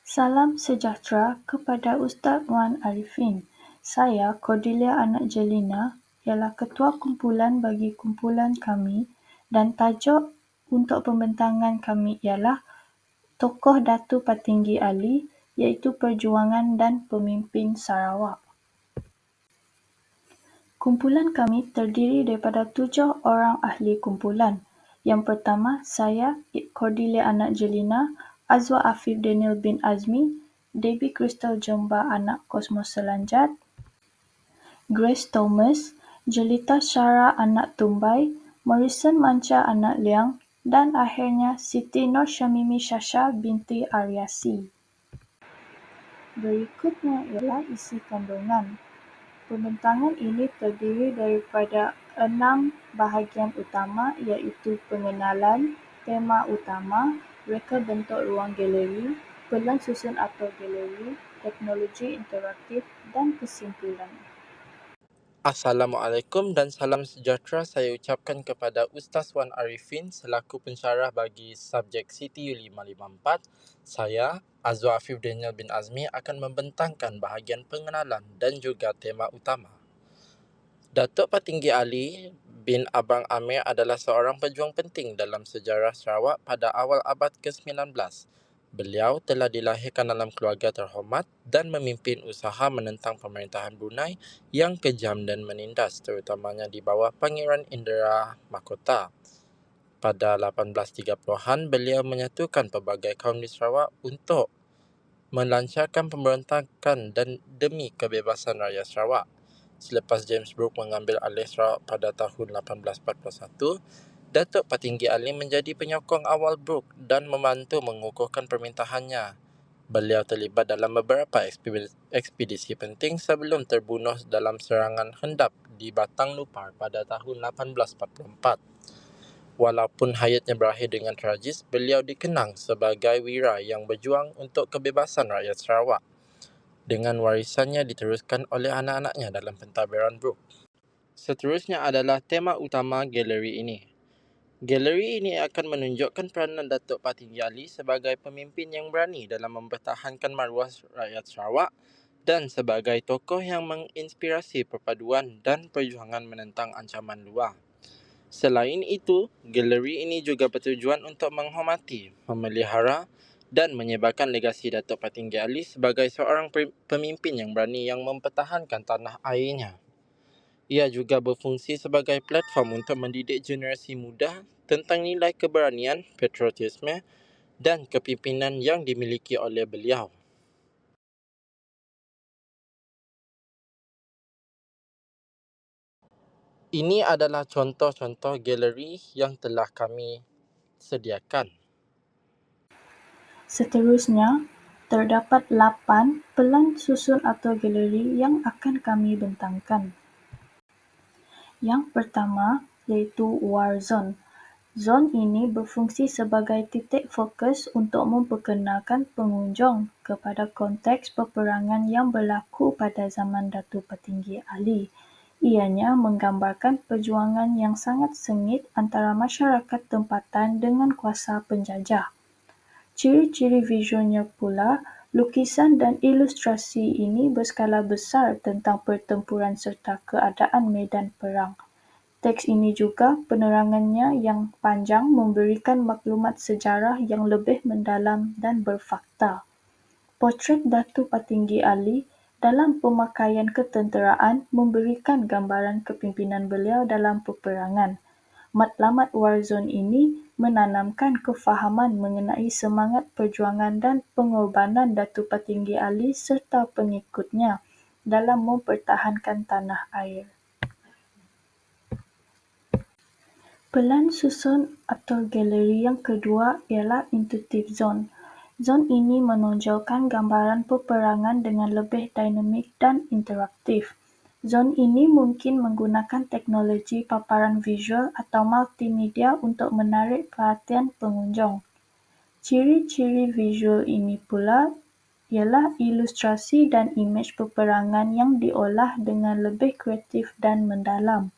Salam sejahtera kepada Ustaz Wan Arifin. Saya, Cordelia Anak Jelina, ialah Ketua Kumpulan bagi kumpulan kami dan tajuk untuk pembentangan kami ialah Tokoh Datu Patinggi Ali iaitu Perjuangan dan Pemimpin Sarawak. Kumpulan kami terdiri daripada 7 orang ahli kumpulan. Yang pertama, saya, Cordelia Anak Jelina, Azwa Afif Daniel bin Azmi, Debbie Crystal Jomba Anak Kosmos Selanjat, Grace Thomas, Jelita Syara Anak Tumbai, Morrison Manca Anak Liang, dan akhirnya Siti Nur Syamimi Syasha binti Aryasi. Berikutnya ialah isi kandungan. Pembentangan ini terdiri daripada 6 bahagian utama iaitu pengenalan, tema utama, reka bentuk ruang galeri, pelan susun atau galeri, teknologi interaktif dan kesimpulan. Assalamualaikum dan salam sejahtera saya ucapkan kepada Ustaz Wan Arifin selaku pensyarah bagi subjek CTU 554. Saya, Azwa Afif Daniel bin Azmi akan membentangkan bahagian pengenalan dan juga tema utama. Datuk Patinggi Ali bin Abang Amir adalah seorang pejuang penting dalam sejarah Sarawak pada awal abad ke-19. Beliau telah dilahirkan dalam keluarga terhormat dan memimpin usaha menentang pemerintahan Brunei yang kejam dan menindas, terutamanya di bawah Pangeran Indira Mahkota. Pada 1830-an, beliau menyatukan pelbagai kaum di Sarawak untuk melancarkan pemberontakan dan demi kebebasan rakyat Sarawak. Selepas James Brooke mengambil alih Sarawak pada tahun 1841, Datuk Patinggi Ali menjadi penyokong awal Brooke dan membantu mengukuhkan permintaannya. Beliau terlibat dalam beberapa ekspedisi penting sebelum terbunuh dalam serangan hendap di Batang Nupar pada tahun 1844. Walaupun hayatnya berakhir dengan tragis, beliau dikenang sebagai wira yang berjuang untuk kebebasan rakyat Sarawak. Dengan warisannya diteruskan oleh anak-anaknya dalam pentadbiran Brooke. Seterusnya adalah tema utama galeri ini. Galeri ini akan menunjukkan peranan Datuk Patinggi Ali sebagai pemimpin yang berani dalam mempertahankan maruah rakyat Sarawak dan sebagai tokoh yang menginspirasi perpaduan dan perjuangan menentang ancaman luar. Selain itu, galeri ini juga bertujuan untuk menghormati, memelihara dan menyebarkan legasi Datuk Patinggi Ali sebagai seorang pemimpin yang berani yang mempertahankan tanah airnya. Ia juga berfungsi sebagai platform untuk mendidik generasi muda tentang nilai keberanian, patriotisme dan kepimpinan yang dimiliki oleh beliau. Ini adalah contoh-contoh galeri yang telah kami sediakan. Seterusnya, terdapat 8 pelan susun atau galeri yang akan kami bentangkan. Yang pertama iaitu War Zone. Zon ini berfungsi sebagai titik fokus untuk memperkenalkan pengunjung kepada konteks peperangan yang berlaku pada zaman Datuk Patinggi Ali. Ianya menggambarkan perjuangan yang sangat sengit antara masyarakat tempatan dengan kuasa penjajah. Ciri-ciri visualnya pula, lukisan dan ilustrasi ini berskala besar tentang pertempuran serta keadaan medan perang. Teks ini juga penerangannya yang panjang memberikan maklumat sejarah yang lebih mendalam dan berfakta. Potret Datuk Patinggi Ali dalam pemakaian ketenteraan memberikan gambaran kepimpinan beliau dalam peperangan. Matlamat Warzone ini menanamkan kefahaman mengenai semangat perjuangan dan pengorbanan Datuk Patinggi Ali serta pengikutnya dalam mempertahankan tanah air. Pelan susun atau galeri yang kedua ialah Intuitive Zone. Zon ini menonjolkan gambaran peperangan dengan lebih dinamik dan interaktif. Zon ini mungkin menggunakan teknologi paparan visual atau multimedia untuk menarik perhatian pengunjung. Ciri-ciri visual ini pula ialah ilustrasi dan imej peperangan yang diolah dengan lebih kreatif dan mendalam.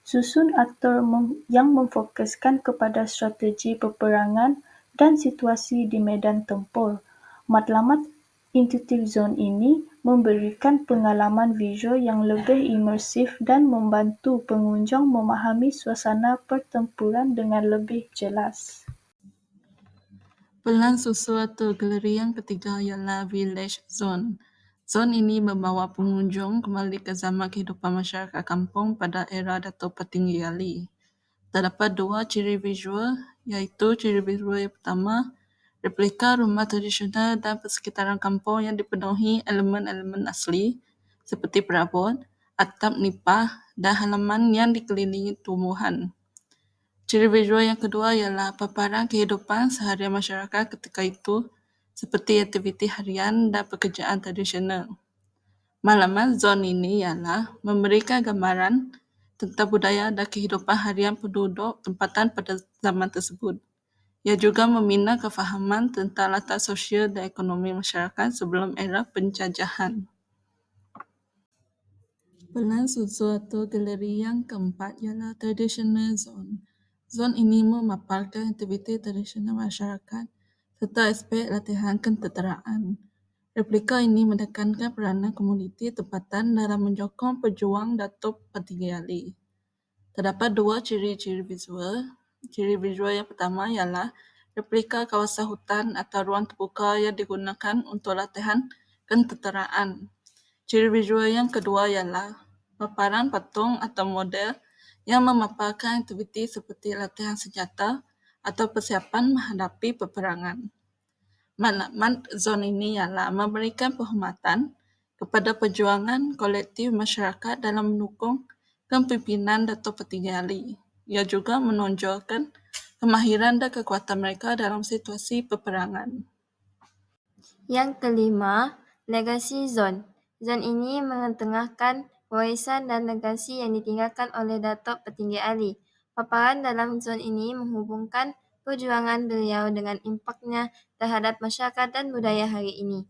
Susun aktor yang memfokuskan kepada strategi peperangan dan situasi di medan tempur, Matlamat Intuitive Zone ini memberikan pengalaman visual yang lebih imersif dan membantu pengunjung memahami suasana pertempuran dengan lebih jelas. Pelan susu atau galeri yang ketiga ialah Village Zone. Zon ini membawa pengunjung kembali ke zaman kehidupan masyarakat kampung pada era Datuk Petinggi Ali. Terdapat dua ciri visual, iaitu ciri visual yang pertama, replika rumah tradisional dan persekitaran kampung yang dipenuhi elemen-elemen asli seperti perabot, atap nipah dan halaman yang dikelilingi tumbuhan. Ciri visual yang kedua ialah paparan kehidupan seharian masyarakat ketika itu seperti aktiviti harian dan pekerjaan tradisional. Matlamat zon ini ialah memberikan gambaran tentang budaya dan kehidupan harian penduduk tempatan pada zaman tersebut. Ia juga membina kefahaman tentang latar sosial dan ekonomi masyarakat sebelum era penjajahan. Pelan susu atau galeri yang keempat ialah Traditional Zone. Zon ini memaparkan aktiviti tradisional masyarakat serta aspek latihan ketenteraan. Replika ini menekankan peranan komuniti tempatan dalam menyokong pejuang Datuk Petinggi Ali. Terdapat dua ciri-ciri visual. Ciri visual yang pertama ialah replika kawasan hutan atau ruang terbuka yang digunakan untuk latihan ketenteraan. Ciri visual yang kedua ialah paparan patung atau model yang memaparkan aktiviti seperti latihan senjata atau persiapan menghadapi peperangan. Matlamat zon ini ialah memberikan penghormatan kepada perjuangan kolektif masyarakat dalam mendukung kepimpinan Datuk Petinggi Ali. Ia juga menonjolkan kemahiran dan kekuatan mereka dalam situasi peperangan. Yang kelima, Legacy Zone. Zon ini mengetengahkan warisan dan legasi yang ditinggalkan oleh Datuk Petinggi Ali. Paparan dalam zon ini menghubungkan perjuangan beliau dengan impaknya terhadap masyarakat dan budaya hari ini.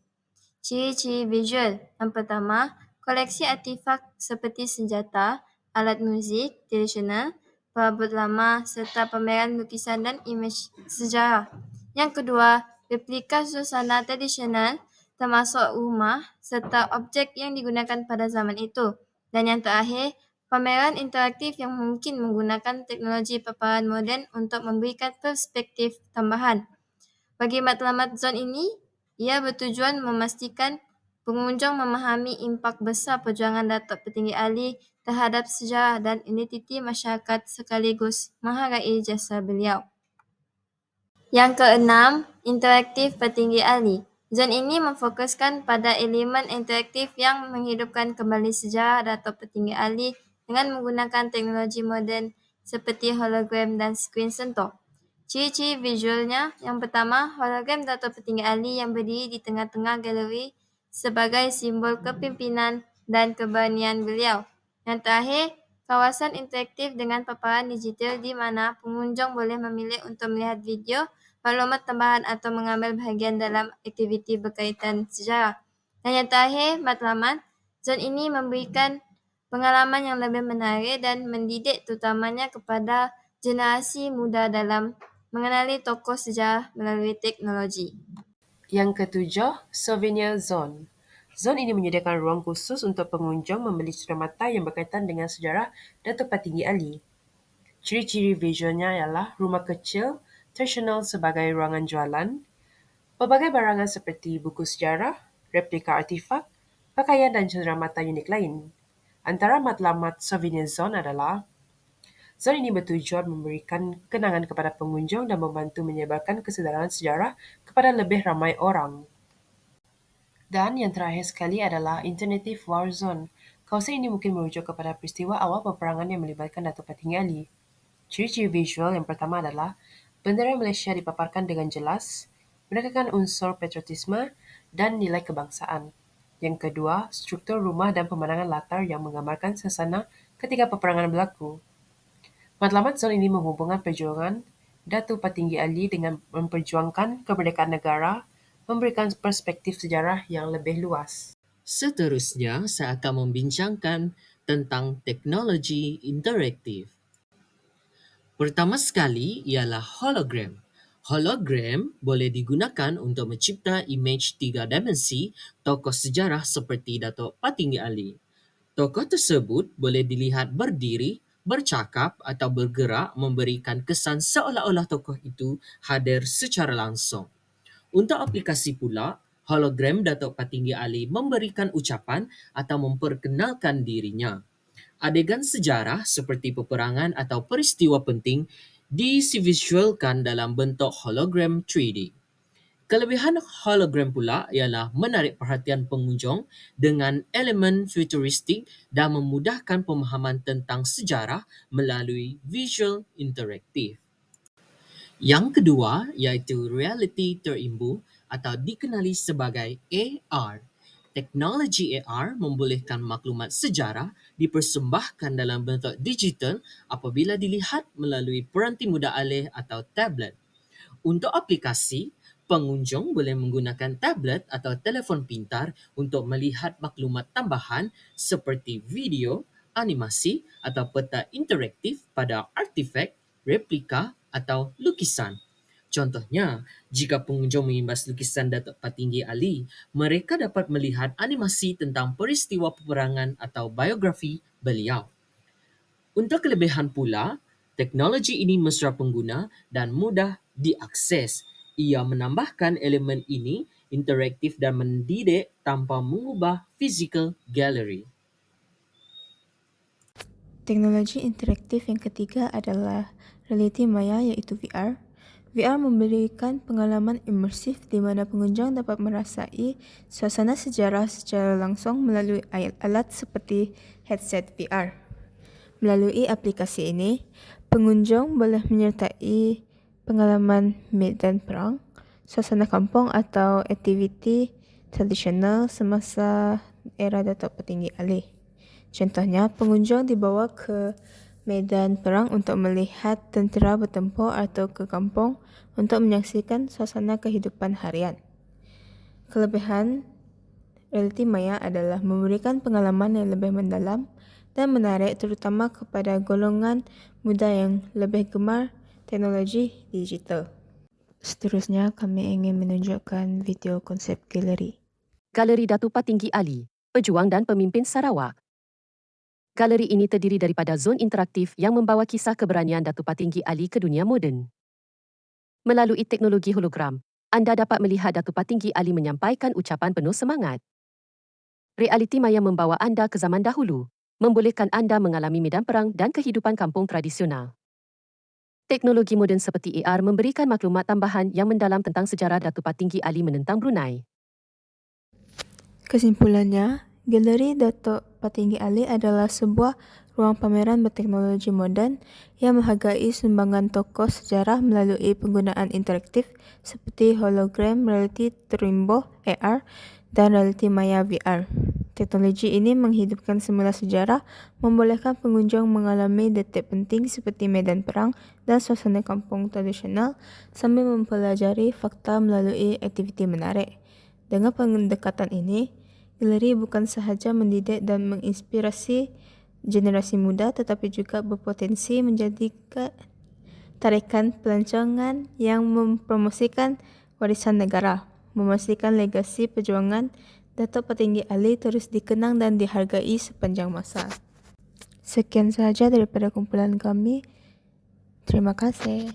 Ciri-ciri visual. Yang pertama, koleksi artifak seperti senjata, alat muzik tradisional, perabot lama serta pameran lukisan dan imej sejarah. Yang kedua, replika suasana tradisional termasuk rumah serta objek yang digunakan pada zaman itu. Dan yang terakhir, pameran interaktif yang mungkin menggunakan teknologi paparan moden untuk memberikan perspektif tambahan. Bagi matlamat zon ini, ia bertujuan memastikan pengunjung memahami impak besar perjuangan Datuk Petinggi Ali terhadap sejarah dan identiti masyarakat sekaligus menghargai jasa beliau. Yang keenam, interaktif Petinggi Ali. Zon ini memfokuskan pada elemen interaktif yang menghidupkan kembali sejarah Datuk Petinggi Ali dengan menggunakan teknologi moden seperti hologram dan skrin sentuh. Ciri-ciri visualnya, yang pertama, hologram Datuk Petinggi Ali yang berdiri di tengah-tengah galeri sebagai simbol kepimpinan dan keberanian beliau. Yang terakhir, kawasan interaktif dengan paparan digital di mana pengunjung boleh memilih untuk melihat video, maklumat tambahan atau mengambil bahagian dalam aktiviti berkaitan sejarah. Dan yang terakhir, matlamat, zon ini memberikan pengalaman yang lebih menarik dan mendidik terutamanya kepada generasi muda dalam mengenali tokoh sejarah melalui teknologi. Yang ketujuh, Souvenir Zone. Zon ini menyediakan ruang khusus untuk pengunjung membeli cerita yang berkaitan dengan sejarah Datuk Petinggi Ali. Ciri-ciri visualnya ialah rumah kecil tradisional sebagai ruangan jualan, pelbagai barangan seperti buku sejarah, replika artifak, pakaian dan cenderamata unik lain. Antara matlamat Souvenir Zone adalah zon ini bertujuan memberikan kenangan kepada pengunjung dan membantu menyebarkan kesedaran sejarah kepada lebih ramai orang. Dan yang terakhir sekali adalah Alternative War Zone. Kawasan ini mungkin merujuk kepada peristiwa awal peperangan yang melibatkan Datuk Petinggi Ali. Ciri-ciri visual yang pertama adalah bendera Malaysia dipaparkan dengan jelas, menekankan unsur patriotisme dan nilai kebangsaan. Yang kedua, struktur rumah dan pemandangan latar yang menggambarkan suasana ketika peperangan berlaku. Matlamat zon ini menghubungkan perjuangan Datuk Petinggi Ali dengan memperjuangkan kemerdekaan negara, memberikan perspektif sejarah yang lebih luas. Seterusnya, saya akan membincangkan tentang teknologi interaktif. Pertama sekali ialah hologram. Hologram boleh digunakan untuk mencipta imej 3 dimensi tokoh sejarah seperti Datuk Patinggi Ali. Tokoh tersebut boleh dilihat berdiri, bercakap atau bergerak memberikan kesan seolah-olah tokoh itu hadir secara langsung. Untuk aplikasi pula, hologram Datuk Patinggi Ali memberikan ucapan atau memperkenalkan dirinya. Adegan sejarah seperti peperangan atau peristiwa penting divisualkan dalam bentuk hologram 3D. Kelebihan hologram pula ialah menarik perhatian pengunjung dengan elemen futuristik dan memudahkan pemahaman tentang sejarah melalui visual interaktif. Yang kedua iaitu realiti terimbu atau dikenali sebagai AR. Teknologi AR membolehkan maklumat sejarah dipersembahkan dalam bentuk digital apabila dilihat melalui peranti mudah alih atau tablet. Untuk aplikasi, pengunjung boleh menggunakan tablet atau telefon pintar untuk melihat maklumat tambahan seperti video, animasi atau peta interaktif pada artifak, replika atau lukisan. Contohnya, jika pengunjung mengimbas lukisan Datuk Patinggi Ali, mereka dapat melihat animasi tentang peristiwa peperangan atau biografi beliau. Untuk kelebihan pula, teknologi ini mesra pengguna dan mudah diakses. Ia menambahkan elemen ini interaktif dan mendidik tanpa mengubah fizikal galeri. Teknologi interaktif yang ketiga adalah realiti maya iaitu VR. VR memberikan pengalaman imersif di mana pengunjung dapat merasai suasana sejarah secara langsung melalui alat seperti headset VR. Melalui aplikasi ini, pengunjung boleh menyertai pengalaman medan perang, suasana kampung atau aktiviti tradisional semasa era Datuk Patinggi Ali. Contohnya, pengunjung dibawa ke medan perang untuk melihat tentera bertempur atau ke kampung untuk menyaksikan suasana kehidupan harian. Kelebihan realiti maya adalah memberikan pengalaman yang lebih mendalam dan menarik terutama kepada golongan muda yang lebih gemar teknologi digital. Seterusnya, kami ingin menunjukkan video konsep galeri. Galeri Datuk Patinggi Ali, pejuang dan pemimpin Sarawak. Galeri ini terdiri daripada zon interaktif yang membawa kisah keberanian Datuk Patinggi Ali ke dunia moden. Melalui teknologi hologram, anda dapat melihat Datuk Patinggi Ali menyampaikan ucapan penuh semangat. Realiti maya membawa anda ke zaman dahulu, membolehkan anda mengalami medan perang dan kehidupan kampung tradisional. Teknologi moden seperti AR memberikan maklumat tambahan yang mendalam tentang sejarah Datuk Patinggi Ali menentang Brunei. Kesimpulannya, Galeri Datuk Patinggi Ali adalah sebuah ruang pameran berteknologi moden yang menghargai sumbangan tokoh sejarah melalui penggunaan interaktif seperti hologram, realiti terimbuh AR dan realiti maya VR. Teknologi ini menghidupkan semula sejarah, membolehkan pengunjung mengalami detik penting seperti medan perang dan suasana kampung tradisional sambil mempelajari fakta melalui aktiviti menarik. Dengan pendekatan ini, galeri bukan sahaja mendidik dan menginspirasi generasi muda tetapi juga berpotensi menjadi tarikan pelancongan yang mempromosikan warisan negara, memastikan legasi perjuangan Datuk Patinggi Ali terus dikenang dan dihargai sepanjang masa. Sekian sahaja daripada kumpulan kami. Terima kasih.